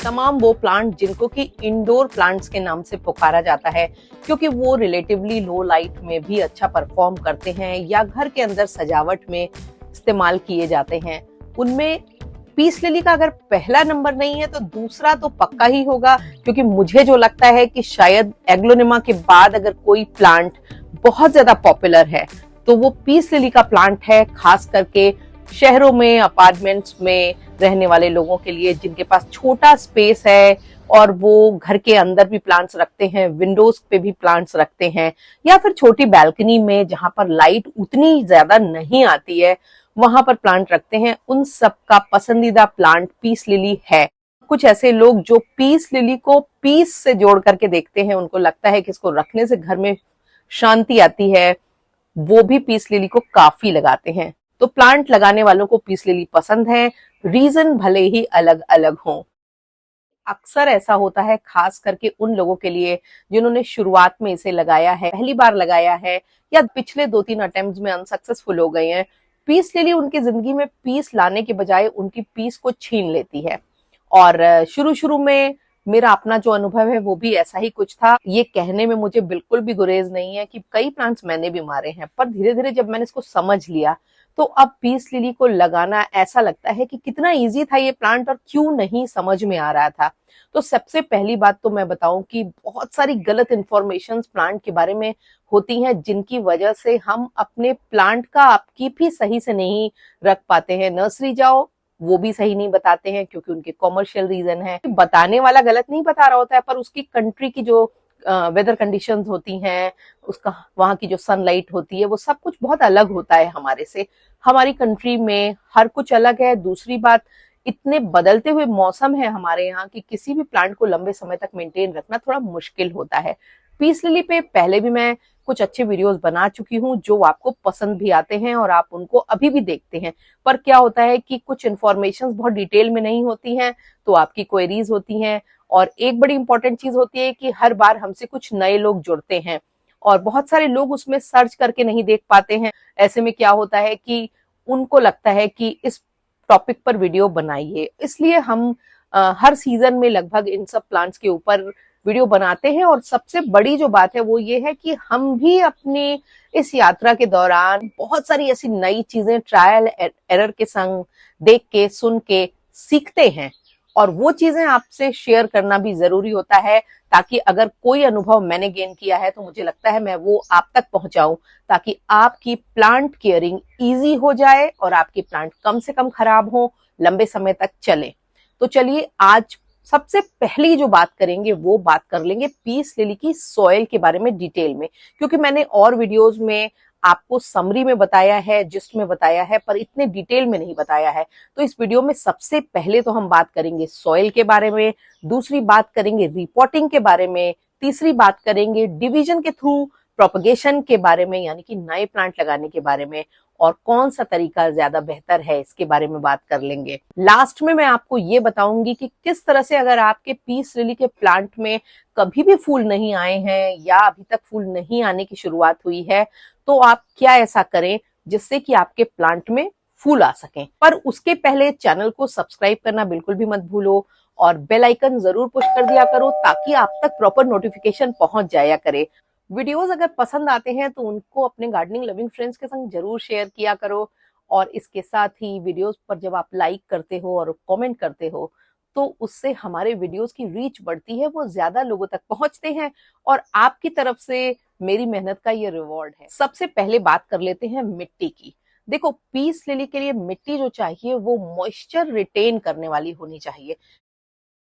तमाम वो प्लांट जिनको कि इंडोर प्लांट्स के नाम से पुकारा जाता है, क्योंकि वो रिलेटिवली लो लाइट में भी अच्छा परफॉर्म करते हैं या घर के अंदर सजावट में इस्तेमाल किए जाते हैं। उनमें पीस लिली का अगर पहला नंबर नहीं है तो दूसरा तो पक्का ही होगा, क्योंकि मुझे जो लगता है कि शायद एग्लोनिमा के बाद अगर कोई प्लांट बहुत ज्यादा पॉपुलर है तो वो पीस लिली का प्लांट है, खास करके शहरों में अपार्टमेंट्स में रहने वाले लोगों के लिए जिनके पास छोटा स्पेस है और वो घर के अंदर भी प्लांट्स रखते हैं, विंडोज पे भी प्लांट्स रखते हैं, या फिर छोटी बैल्कनी में जहां पर लाइट उतनी ज्यादा नहीं आती है वहां पर प्लांट रखते हैं। उन सब का पसंदीदा प्लांट पीस लिली है। कुछ ऐसे लोग जो पीस लिली को पीस से जोड़ करके देखते हैं, उनको लगता है कि इसको रखने से घर में शांति आती है, वो भी पीस लिली को काफी लगाते हैं। तो प्लांट लगाने वालों को पीस लिली पसंद है, रीजन भले ही अलग अलग हों। अक्सर ऐसा होता है खास करके उन लोगों के लिए जिन्होंने शुरुआत में इसे लगाया है, पहली बार लगाया है या पिछले 2-3 अटेम्प्ट्स में अनसक्सेसफुल हो गए हैं। पीस लिली उनकी जिंदगी में पीस लाने के बजाय उनकी पीस को छीन लेती है। और शुरू शुरू में मेरा अपना जो अनुभव है वो भी ऐसा ही कुछ था। ये कहने में मुझे बिल्कुल भी गुरेज नहीं है कि कई प्लांट्स मैंने भी मारे हैं, पर धीरे धीरे जब मैंने इसको समझ लिया तो अब पीस लिली को लगाना ऐसा लगता है कि कितना इजी था ये प्लांट और क्यों नहीं समझ में आ रहा था। तो सबसे पहली बात तो मैं बताऊं कि बहुत सारी गलत इंफॉर्मेशन प्लांट के बारे में होती हैं, जिनकी वजह से हम अपने प्लांट का अपकीप भी सही से नहीं रख पाते हैं। नर्सरी जाओ, वो भी सही नहीं बताते हैं क्योंकि उनके कॉमर्शियल रीजन है। बताने वाला गलत नहीं बता रहा होता है, पर उसकी कंट्री की जो वेदर कंडीशंस होती हैं, उसका वहां की जो सनलाइट होती है, वो सब कुछ बहुत अलग होता है हमारे से। हमारी कंट्री में हर कुछ अलग है। दूसरी बात, इतने बदलते हुए मौसम है हमारे यहाँ कि किसी भी प्लांट को लंबे समय तक मेंटेन रखना थोड़ा मुश्किल होता है। पीस लिली पे पहले भी मैं कुछ अच्छे वीडियोस बना चुकी हूँ जो आपको पसंद भी आते हैं और आप उनको अभी भी देखते हैं। पर क्या होता है कि कुछ इन्फॉर्मेशन बहुत डिटेल में नहीं होती हैं, तो आपकी क्वेरीज होती हैं। और एक बड़ी इंपॉर्टेंट चीज होती है कि हर बार हमसे कुछ नए लोग जुड़ते हैं और बहुत सारे लोग उसमें सर्च करके नहीं देख पाते हैं। ऐसे में क्या होता है कि उनको लगता है कि इस टॉपिक पर वीडियो बनाइए, इसलिए हम हर सीजन में लगभग इन सब प्लांट्स के ऊपर वीडियो बनाते हैं। और सबसे बड़ी जो बात है वो ये है कि हम भी अपने इस यात्रा के दौरान बहुत सारी ऐसी नई चीजें ट्रायल एरर के संग देख के सुन के सीखते हैं, और वो चीजें आपसे शेयर करना भी जरूरी होता है, ताकि अगर कोई अनुभव मैंने गेन किया है तो मुझे लगता है मैं वो आप तक पहुंचाऊं, ताकि आपकी प्लांट केयरिंग इजी हो जाए और आपकी प्लांट कम से कम खराब हो, लंबे समय तक चले। तो चलिए आज सबसे पहली जो बात करेंगे वो बात कर लेंगे पीस लिली की सॉइल के बारे में डिटेल में, क्योंकि मैंने और वीडियोस में आपको समरी में बताया है, जिस्ट में बताया है, पर इतने डिटेल में नहीं बताया है। तो इस वीडियो में सबसे पहले तो हम बात करेंगे सॉइल के बारे में, दूसरी बात करेंगे रिपोर्टिंग के बारे में, तीसरी बात करेंगे डिवीजन के थ्रू प्रोपगेशन के बारे में, यानी कि नए प्लांट लगाने के बारे में, और कौन सा तरीका ज्यादा बेहतर है इसके बारे में बात कर लेंगे। लास्ट में मैं आपको ये बताऊंगी कि किस तरह से अगर आपके पीस लिली के प्लांट में कभी भी फूल नहीं आए हैं या अभी तक फूल नहीं आने की शुरुआत हुई है तो आप क्या ऐसा करें जिससे कि आपके प्लांट में फूल आ सकें। पर उसके पहले चैनल को सब्सक्राइब करना बिल्कुल भी मत भूलो और बेल आइकन जरूर पुश कर दिया करो ताकि आप तक प्रॉपर नोटिफिकेशन पहुंच जाया करे। वीडियोस अगर पसंद आते हैं तो उनको अपने गार्डनिंग लविंग फ्रेंड्स के संग जरूर शेयर किया करो। और इसके साथ ही वीडियोस पर जब आप लाइक करते हो और कमेंट करते हो तो उससे हमारे वीडियोस की रीच बढ़ती है, वो ज्यादा लोगों तक पहुंचते हैं और आपकी तरफ से मेरी मेहनत का ये रिवॉर्ड है। सबसे पहले बात कर लेते हैं मिट्टी की। देखो, पीस लिली के लिए मिट्टी जो चाहिए वो मॉइस्चर रिटेन करने वाली होनी चाहिए।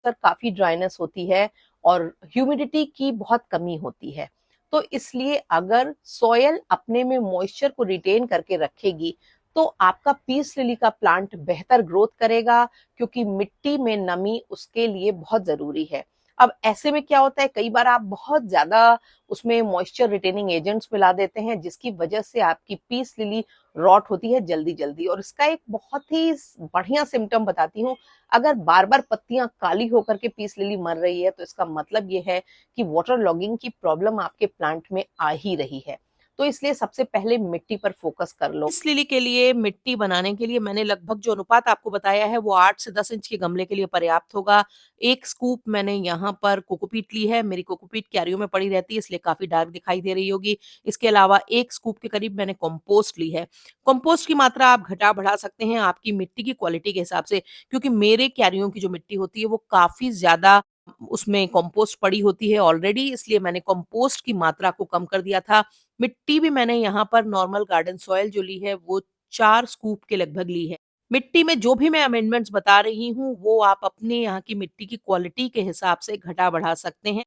सर काफी ड्राइनेस होती है और ह्यूमिडिटी की बहुत कमी होती है, तो इसलिए अगर सॉयल अपने में मॉइस्चर को रिटेन करके रखेगी तो आपका पीस लिली का प्लांट बेहतर ग्रोथ करेगा, क्योंकि मिट्टी में नमी उसके लिए बहुत जरूरी है। अब ऐसे में क्या होता है, कई बार आप बहुत ज्यादा उसमें मॉइस्चर रिटेनिंग एजेंट्स मिला देते हैं जिसकी वजह से आपकी पीस लिली रॉट होती है जल्दी जल्दी। और इसका एक बहुत ही बढ़िया सिम्टम बताती हूँ, अगर बार बार पत्तियां काली होकर के पीस लिली मर रही है तो इसका मतलब ये है कि वाटर लॉगिंग की प्रॉब्लम आपके प्लांट में आ ही रही है। तो इसलिए सबसे पहले मिट्टी पर फोकस कर लो। इस लिली के लिए मिट्टी बनाने के लिए मैंने लगभग जो अनुपात आपको बताया है वो 8 से 10 इंच के गमले के लिए पर्याप्त होगा। 1 स्कूप मैंने यहाँ पर कोकोपीट ली है, मेरी कोकोपीट क्यारियों में पड़ी रहती है इसलिए काफ़ी डार्क दिखाई दे रही होगी। इसके अलावा 1 स्कूप के करीब मैंने कंपोस्ट ली है। कंपोस्ट की मात्रा आप घटा-बढ़ा सकते हैं आपकी मिट्टी की क्वालिटी के हिसाब से, क्योंकि मेरे क्यारियों की जो मिट्टी होती है वो काफ़ी ज़्यादा उसमें कंपोस्ट पड़ी होती है ऑलरेडी, इसलिए मैंने कंपोस्ट की मात्रा को कम कर दिया था। मिट्टी भी मैंने यहाँ पर नॉर्मल गार्डन सॉइल जो ली है वो 4 स्कूप के लगभग ली है। मिट्टी में जो भी मैं अमेंडमेंट्स बता रही हूँ वो आप अपने यहाँ की मिट्टी की क्वालिटी के हिसाब से घटा-बढ़ा सकते हैं।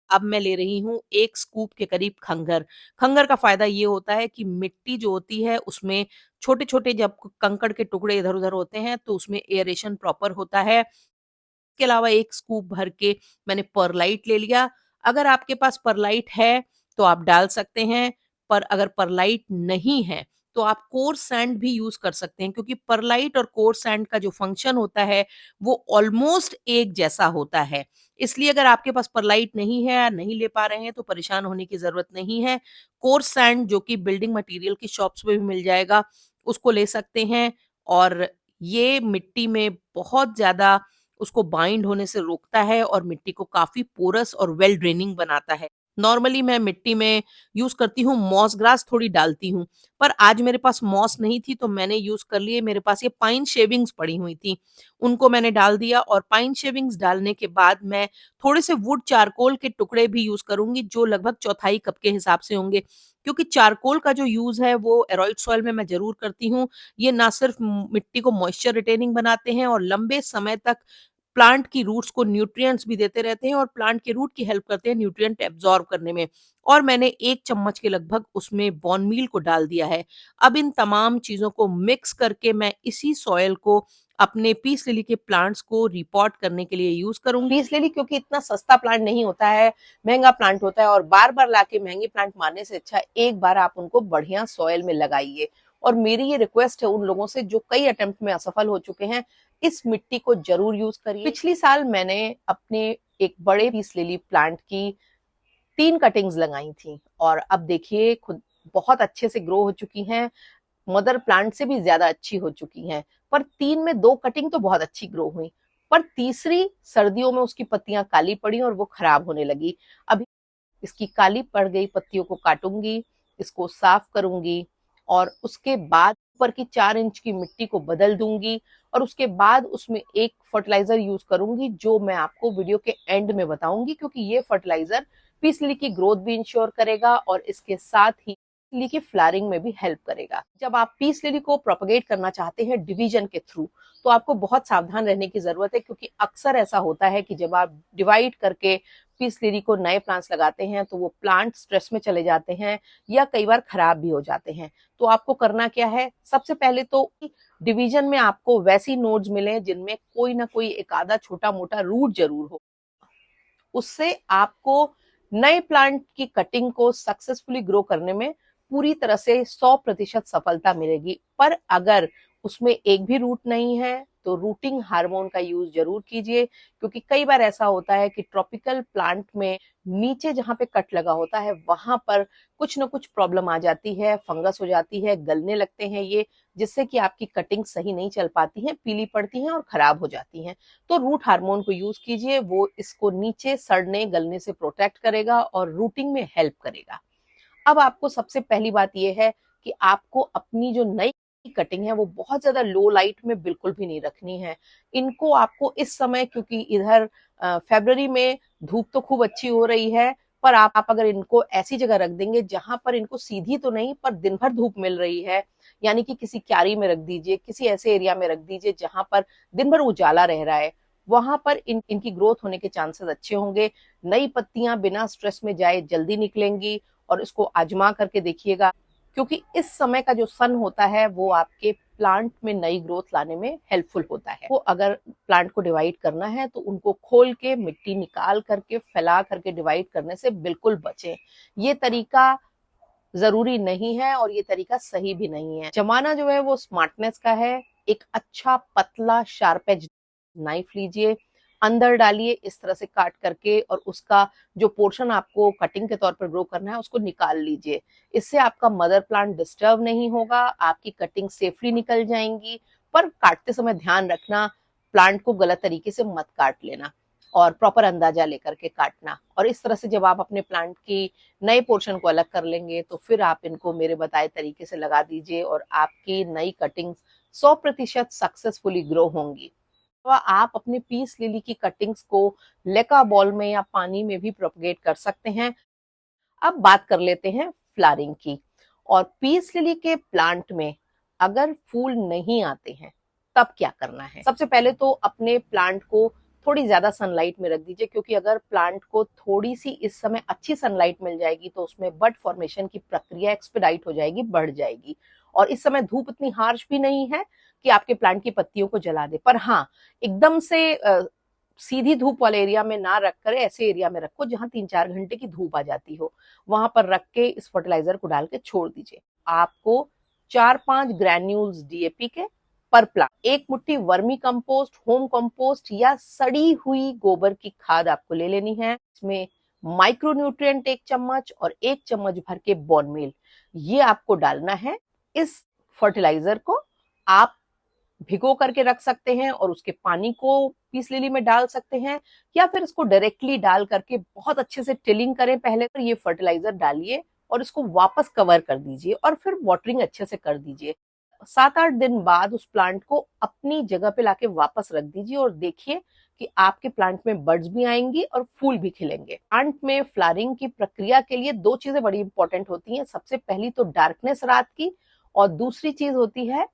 अब मैं ले रही हूँ 1 स्कूप के करीब खंघर। खंघर का फ़ायदा ये होता है कि मिट्टी जो होती है उसमें छोटे-छोटे जब कंकड़ के टुकड़े इधर-उधर होते हैं तो उसमें एयरेशन प्रॉपर होता है। इसके अलावा 1 स्कूप भर के मैंने परलाइट ले लिया। अगर आपके पास परलाइट है, तो आप डाल सकते हैं, पर अगर परलाइट नहीं है, तो आप कोर्स सैंड भी यूज़ कर सकते हैं क्योंकि परलाइट और कोर्स सैंड का जो फंक्शन होता है, वो ऑलमोस्ट एक जैसा होता है। इसलिए अगर आपके पास परलाइट नहीं है या नहीं ले पा रहे हैं, तो परेशान होने की ज़रूरत नहीं है। कोर्स सैंड जो कि बिल्डिंग मटीरियल की शॉप्स में भी मिल जाएगा, उसको ले सकते हैं और ये मिट्टी में बहुत ज़्यादा उसको बाइंड होने से रोकता है और मिट्टी को काफ़ी पोरस और वेल ड्रेनिंग बनाता है। नॉर्मली मैं मिट्टी में यूज़ करती हूँ मॉस ग्रास थोड़ी डालती हूँ, पर आज मेरे पास मॉस नहीं थी तो मैंने यूज़ कर लिए मेरे पास ये पाइन शेविंग्स पड़ी हुई थी, उनको मैंने डाल दिया और पाइन शेविंग्स डालने के बाद मैं थोड़े से वुड चारकोल के टुकड़े भी यूज़ करूँगी जो लगभग चौथाई कप के हिसाब से होंगे, क्योंकि चारकोल का जो यूज़ है वो एरोइड सॉइल में मैं ज़रूर करती हूँ। ये ना सिर्फ मिट्टी को मॉइस्चर रिटेनिंग बनाते हैं और लंबे समय तक प्लांट की रूट्स को न्यूट्रिएंट्स भी देते रहते हैं और प्लांट के रूट की हेल्प करते हैं न्यूट्रिएंट एब्जॉर्ब करने में। और मैंने 1 चम्मच के लगभग उसमें बोर्न मील को डाल दिया है। अब इन तमाम चीज़ों को मिक्स करके मैं इसी सॉइल को अपने पीस लिली के प्लांट्स को रिपोर्ट करने के लिए यूज़ करूँगी। पीस लिली क्योंकि इतना सस्ता प्लांट नहीं होता है, महँगा प्लांट होता है और बार-बार लाके महँगे प्लांट मारने से अच्छा एक बार आप उनको बढ़िया सॉइल में लगाइए। और मेरी ये रिक्वेस्ट है उन लोगों से जो कई अटेम्प्ट में असफल हो चुके हैं, इस मिट्टी को जरूर यूज करिए। पिछली साल मैंने अपने एक बड़े पीस लिली प्लांट की 3 कटिंग्स लगाई थी और अब देखिए खुद बहुत अच्छे से ग्रो हो चुकी हैं, मदर प्लांट से भी ज्यादा अच्छी हो चुकी हैं। पर 3 में 2 कटिंग तो बहुत अच्छी ग्रो हुई, पर तीसरी सर्दियों में उसकी पत्तियां काली पड़ी और वो खराब होने लगी। अभी इसकी काली पड़ गई पत्तियों को काटूंगी, इसको साफ करूंगी और उसके बाद ऊपर की 4 इंच की मिट्टी को बदल दूंगी और उसके बाद उसमें एक फर्टिलाइजर यूज करूंगी जो मैं आपको वीडियो के एंड में बताऊंगी, क्योंकि ये फर्टिलाइजर पीस लिली की ग्रोथ भी इंश्योर करेगा और इसके साथ ही लिली की फ्लावरिंग में भी हेल्प करेगा। जब आप पीस लिली को प्रोपगेट करना चाहते हैं डिवीजन के थ्रू, तो आपको बहुत सावधान रहने की जरूरत है, क्योंकि अक्सर ऐसा होता है कि जब आप डिवाइड करके पीस लिली को नए प्लांट्स लगाते हैं तो वो प्लांट स्ट्रेस में चले जाते हैं या कई बार खराब भी हो जाते हैं। तो आपको करना क्या है, सबसे पहले तो डिवीजन में आपको वैसी नोड्स मिले जिनमें कोई ना कोई एक आधा छोटा मोटा रूट जरूर हो। उससे आपको नए प्लांट की कटिंग को सक्सेसफुली ग्रो करने में पूरी तरह से 100% सफलता मिलेगी। पर अगर उसमें एक भी रूट नहीं है तो रूटिंग हार्मोन का यूज जरूर कीजिए, क्योंकि कई बार ऐसा होता है कि ट्रॉपिकल प्लांट में नीचे जहां पे कट लगा होता है वहां पर कुछ ना कुछ प्रॉब्लम आ जाती है, फंगस हो जाती है, गलने लगते हैं ये, जिससे कि आपकी कटिंग सही नहीं चल पाती है, पीली पड़ती है और खराब हो जाती है। तो रूट हार्मोन को यूज कीजिए, वो इसको नीचे सड़ने गलने से प्रोटेक्ट करेगा और रूटिंग में हेल्प करेगा। अब आपको सबसे पहली बात यह है कि आपको अपनी जो नई कटिंग है वो बहुत ज्यादा लो लाइट में बिल्कुल भी नहीं रखनी है। इनको आपको इस समय, क्योंकि इधर फरवरी में धूप तो खूब अच्छी हो रही है, पर आप अगर इनको ऐसी जगह रख देंगे जहां पर इनको सीधी तो नहीं पर दिन भर धूप मिल रही है, यानी कि किसी क्यारी में रख दीजिए, किसी ऐसे एरिया में रख दीजिए जहां पर दिन भर उजाला रह रहा है, वहां पर इनकी ग्रोथ होने के चांसेस अच्छे होंगे। नई पत्तियां बिना स्ट्रेस में जाए जल्दी निकलेंगी और इसको आजमा करके देखिएगा, क्योंकि इस समय का जो सन होता है वो आपके प्लांट में नई ग्रोथ लाने में हेल्पफुल होता है। वो अगर प्लांट को डिवाइड करना है तो उनको खोल के मिट्टी निकाल करके फैला करके डिवाइड करने से बिल्कुल बचें। ये तरीका जरूरी नहीं है और ये तरीका सही भी नहीं है। जमाना जो है वो स्मार्टनेस का है। एक अच्छा पतला शार्प एज नाइफ लीजिए, अंदर डालिए इस तरह से काट करके, और उसका जो पोर्शन आपको कटिंग के तौर पर ग्रो करना है उसको निकाल लीजिए। इससे आपका मदर प्लांट डिस्टर्ब नहीं होगा, आपकी कटिंग सेफली निकल जाएंगी। पर काटते समय ध्यान रखना, प्लांट को गलत तरीके से मत काट लेना और प्रॉपर अंदाजा लेकर के काटना। और इस तरह से जब आप अपने प्लांट की नए पोर्शन को अलग कर लेंगे तो फिर आप इनको मेरे बताए तरीके से लगा दीजिए और आपकी नई कटिंग 100% सक्सेसफुली ग्रो होंगी। तो आप अपने पीस लिली की कटिंग्स को लेका बॉल में या पानी में भी प्रोपगेट कर सकते हैं। अब बात कर लेते हैं फ्लावरिंग की। और पीस लिली के प्लांट में अगर फूल नहीं आते हैं तब क्या करना है? सबसे पहले तो अपने प्लांट को थोड़ी ज्यादा सनलाइट में रख दीजिए, क्योंकि अगर प्लांट को थोड़ी सी इस समय अच्छी सनलाइट मिल जाएगी तो उसमें बड फॉर्मेशन की प्रक्रिया एक्सपेडाइट हो जाएगी, बढ़ जाएगी। और इस समय धूप इतनी हार्श भी नहीं है कि आपके प्लांट की पत्तियों को जला दे, पर हाँ, एकदम से सीधी धूप वाले एरिया में ना रख कर ऐसे एरिया में रखो जहां 3-4 घंटे की धूप आ जाती हो, वहां पर रख के इस फर्टिलाइजर को डाल के छोड़ दीजिए। आपको 4-5 ग्रैन्यूल्स डीएपी के पर प्लांट, 1 मुट्ठी वर्मी कंपोस्ट, होम कंपोस्ट या सड़ी हुई गोबर की खाद आपको ले लेनी है। इसमें माइक्रोन्यूट्रिएंट 1 चम्मच और 1 चम्मच भर के बोन मील, ये आपको डालना है। इस फर्टिलाइजर को आप भिगो करके रख सकते हैं और उसके पानी को पीस लिली में डाल सकते हैं, या फिर इसको डायरेक्टली डाल करके बहुत अच्छे से टिलिंग करें पहले। तो ये फर्टिलाइजर डालिए और इसको वापस कवर कर दीजिए और फिर वाटरिंग अच्छे से कर दीजिए। 7-8 दिन बाद उस प्लांट को अपनी जगह पे लाके वापस रख दीजिए और देखिए कि आपके प्लांट में बर्ड्स भी आएंगी और फूल भी खिलेंगे। प्लांट में फ्लावरिंग की प्रक्रिया के लिए 2 चीजें बड़ी इंपॉर्टेंट होती हैं। सबसे पहली तो डार्कनेस रात की, और दूसरी चीज होती है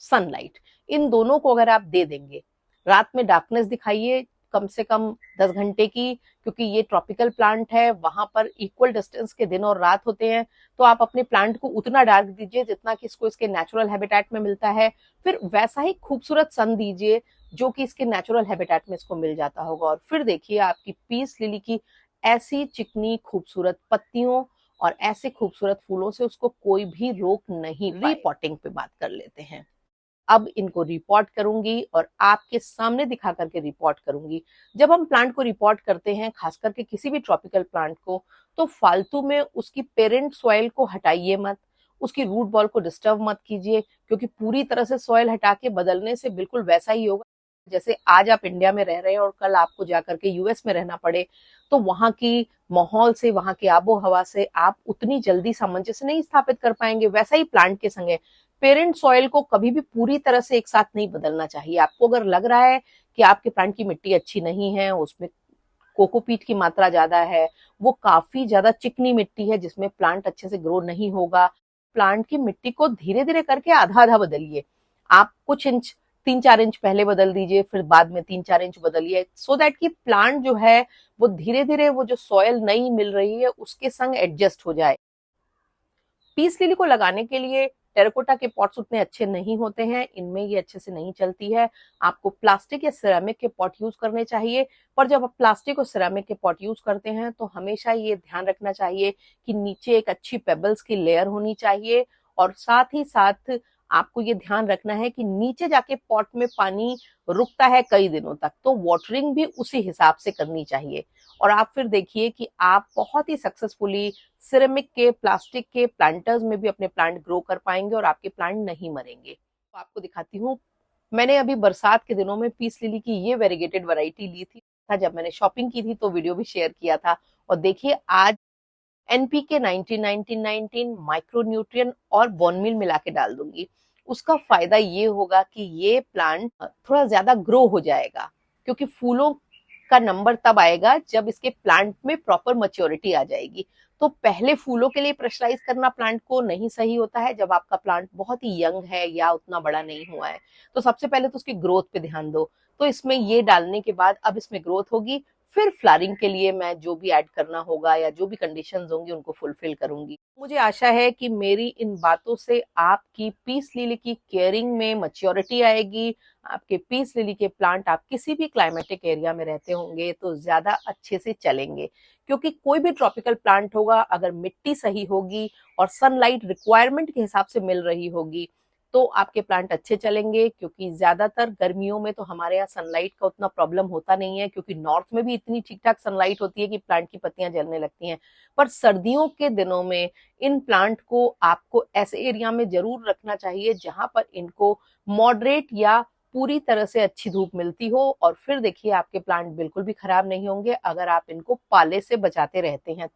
सनलाइट। इन दोनों को अगर आप दे देंगे, रात में डार्कनेस दिखाइए कम से कम 10 घंटे की, क्योंकि ये ट्रॉपिकल प्लांट है, वहां पर इक्वल डिस्टेंस के दिन और रात होते हैं। तो आप अपने प्लांट को उतना डार्क दीजिए जितना कि इसको इसके नेचुरल हैबिटेट में मिलता है, फिर वैसा ही खूबसूरत सन दीजिए जो कि इसके नेचुरल हैबिटेट में इसको मिल जाता होगा। और फिर देखिए आपकी पीस लिली की ऐसी चिकनी खूबसूरत पत्तियों और ऐसे खूबसूरत फूलों से उसको कोई भी रोक नहीं पाएगा। रीपॉटिंग पे बात कर लेते हैं। अब इनको रिपोर्ट करूंगी और आपके सामने दिखा करके रिपोर्ट करूंगी। जब हम प्लांट को रिपोर्ट करते हैं, खास करके किसी भी ट्रॉपिकल प्लांट को, तो फालतू में उसकी पेरेंट सॉइल को हटाइए मत, उसकी रूट बॉल को डिस्टर्ब मत कीजिए, क्योंकि पूरी तरह से सॉइल हटा के बदलने से बिल्कुल वैसा ही होगा जैसे आज आप इंडिया में रह रहे हैं और कल आपको जाकर के यूएस में रहना पड़े। तो वहां की माहौल से, वहां की आबो हवा से आप उतनी जल्दी सामंजस्य नहीं स्थापित कर पाएंगे। वैसा ही प्लांट के संग है, पेरेंट सॉइल को कभी भी पूरी तरह से एक साथ नहीं बदलना चाहिए। आपको अगर लग रहा है कि आपके प्लांट की मिट्टी अच्छी नहीं है, उसमें कोकोपीट की मात्रा ज्यादा है, वो काफी ज्यादा चिकनी मिट्टी है जिसमें प्लांट अच्छे से ग्रो नहीं होगा, प्लांट की मिट्टी को धीरे धीरे करके आधा आधा बदलिए। आप कुछ इंच, 3-4 इंच पहले बदल दीजिए, फिर बाद में 3-4 इंच बदलिए, सो दैट कि प्लांट जो है वो धीरे धीरे वो जो सॉयल नई मिल रही है उसके संग एडजस्ट हो जाए। पीस लिली को लगाने के लिए टेराकोटा के पॉट्स उतने अच्छे नहीं होते हैं, इनमें ये अच्छे से नहीं चलती है। आपको प्लास्टिक या सिरेमिक के पॉट यूज करने चाहिए। पर जब आप प्लास्टिक और सिरेमिक के पॉट यूज करते हैं तो हमेशा ये ध्यान रखना चाहिए कि नीचे एक अच्छी पेबल्स की लेयर होनी चाहिए, और साथ ही साथ आपको ये ध्यान रखना है कि नीचे जाके पॉट में पानी रुकता है कई दिनों तक, तो वाटरिंग भी उसी हिसाब से करनी चाहिए। और आप फिर देखिए कि आप बहुत ही सक्सेसफुली सिरेमिक के, प्लास्टिक के प्लांटर्स में भी अपने प्लांट ग्रो कर पाएंगे और आपके प्लांट नहीं मरेंगे। तो आपको दिखाती हूँ, मैंने अभी बरसात के दिनों में पीस लिली की ये वेरीगेटेड वैरायटी ली थी। जब मैंने शॉपिंग की थी तो वीडियो भी शेयर किया था। और देखिए आज एनपीके 19-19-19 माइक्रोन्यूट्रिएंट और बोनमील मिला के डाल दूंगी। उसका फायदा ये होगा कि ये प्लांट थोड़ा ज्यादा ग्रो हो जाएगा, क्योंकि फूलों का नंबर तब आएगा जब इसके प्लांट में प्रॉपर मैच्योरिटी आ जाएगी। तो पहले फूलों के लिए प्रेशराइज करना प्लांट को नहीं सही होता है जब आपका प्लांट बहुत ही यंग है या उतना बड़ा नहीं हुआ है। तो सबसे पहले तो उसकी ग्रोथ पे ध्यान दो। तो इसमें ये डालने के बाद अब इसमें ग्रोथ होगी, फिर फ्लावरिंग के लिए मैं जो भी ऐड करना होगा या जो भी कंडीशंस होंगी उनको फुलफिल करूंगी। मुझे आशा है कि मेरी इन बातों से आपकी पीस लिली की केयरिंग में मैच्योरिटी आएगी। आपके पीस लिली के प्लांट, आप किसी भी क्लाइमेटिक एरिया में रहते होंगे तो ज्यादा अच्छे से चलेंगे, क्योंकि कोई भी ट्रॉपिकल प्लांट होगा, अगर मिट्टी सही होगी और सनलाइट रिक्वायरमेंट के हिसाब से मिल रही होगी तो आपके प्लांट अच्छे चलेंगे, क्योंकि ज्यादातर गर्मियों में तो हमारे यहाँ सनलाइट का उतना प्रॉब्लम होता नहीं है, क्योंकि नॉर्थ में भी इतनी ठीक ठाक सनलाइट होती है कि प्लांट की पत्तियां जलने लगती हैं। पर सर्दियों के दिनों में इन प्लांट को आपको ऐसे एरिया में जरूर रखना चाहिए जहां पर इनको मॉडरेट या पूरी तरह से अच्छी धूप मिलती हो, और फिर देखिए आपके प्लांट बिल्कुल भी खराब नहीं होंगे अगर आप इनको पाले से बचाते रहते हैं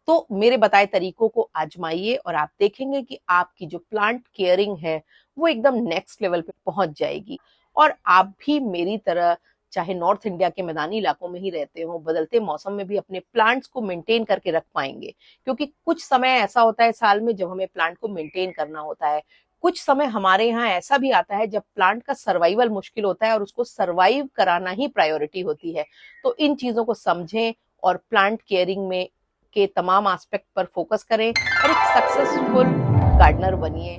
तो मेरे बताए तरीकों को आजमाइए और आप देखेंगे कि आपकी जो प्लांट केयरिंग है वो एकदम नेक्स्ट लेवल पे पहुंच जाएगी। और आप भी मेरी तरह चाहे नॉर्थ इंडिया के मैदानी इलाकों में ही रहते हो, बदलते मौसम में भी अपने प्लांट्स को मेंटेन करके रख पाएंगे। क्योंकि कुछ समय ऐसा होता है साल में जब हमें प्लांट को मेंटेन करना होता है, कुछ समय हमारे यहाँ ऐसा भी आता है जब प्लांट का सर्वाइवल मुश्किल होता है और उसको सर्वाइव कराना ही प्रायोरिटी होती है। तो इन चीजों को समझें और प्लांट केयरिंग में के तमाम एस्पेक्ट पर फोकस करें और एक सक्सेसफुल गार्डनर बनिए।